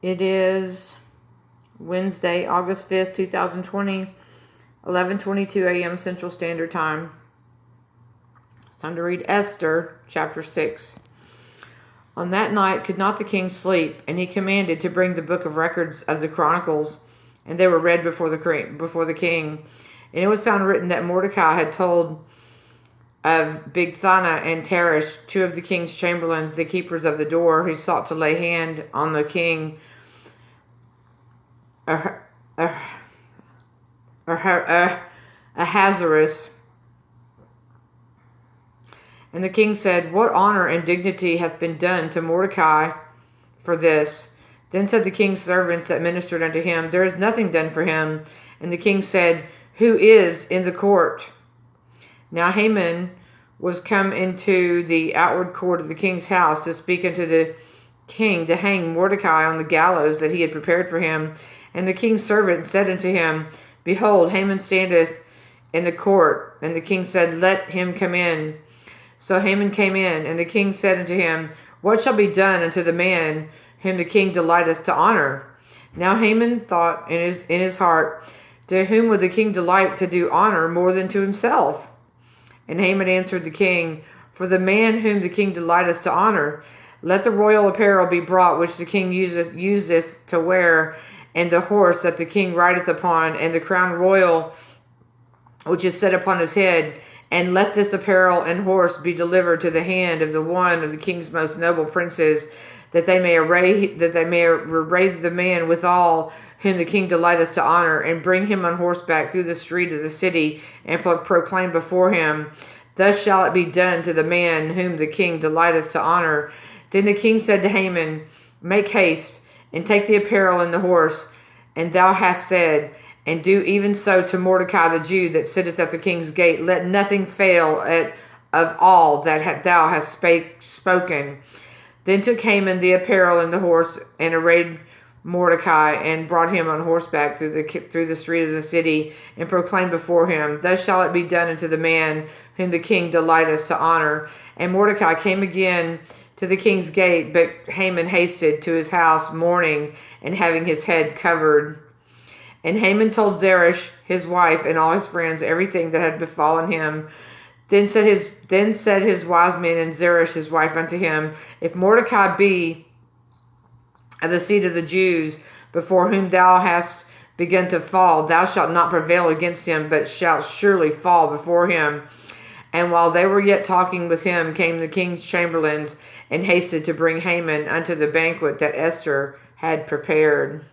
It is Wednesday, August 5th, 2020, 11:22 a.m. Central Standard Time. It's time to read Esther Chapter 6. On that night could not the king sleep, and he commanded to bring the book of records of the chronicles, and they were read before the king. And it was found written that Mordecai had told of Bigthana and Teresh, two of the king's chamberlains, the keepers of the door, who sought to lay hand on the king Ahasuerus. And the king said, "What honor and dignity hath been done to Mordecai for this?" Then said the king's servants that ministered unto him, "There is nothing done for him." And the king said, "Who is in the court?" Now Haman was come into the outward court of the king's house to speak unto the king to hang Mordecai on the gallows that he had prepared for him. And the king's servant said unto him, "Behold, Haman standeth in the court." And the king said, "Let him come in." So Haman came in, and the king said unto him, "What shall be done unto the man whom the king delighteth to honor?" Now Haman thought in his heart, "To whom would the king delight to do honor more than to himself?" And Haman answered the king, "For the man whom the king delighteth to honor, let the royal apparel be brought which the king useth to wear, and the horse that the king rideth upon, and the crown royal which is set upon his head. And let this apparel and horse be delivered to the hand of the one of the king's most noble princes, that they may array the man withal whom the king delighteth to honor, and bring him on horseback through the street of the city, and proclaim before him, Thus shall it be done to the man whom the king delighteth to honor." Then the king said to Haman, "Make haste, and take the apparel and the horse, and thou hast said, and do even so to Mordecai the Jew that sitteth at the king's gate. Let nothing fail of all that thou hast spoken." Then took Haman the apparel and the horse, and arrayed Mordecai, and brought him on horseback through the street of the city, and proclaimed before him, "Thus shall it be done unto the man whom the king delighteth to honor." And Mordecai came again to the king's gate, but Haman hasted to his house mourning, and having his head covered. And Haman told Zeresh his wife and all his friends everything that had befallen him. Then said his wise men and Zeresh his wife unto him, "If Mordecai be of the seed of the Jews, before whom thou hast begun to fall, thou shalt not prevail against him, but shalt surely fall before him." And while they were yet talking with him, came the king's chamberlains, and hasted to bring Haman unto the banquet that Esther had prepared.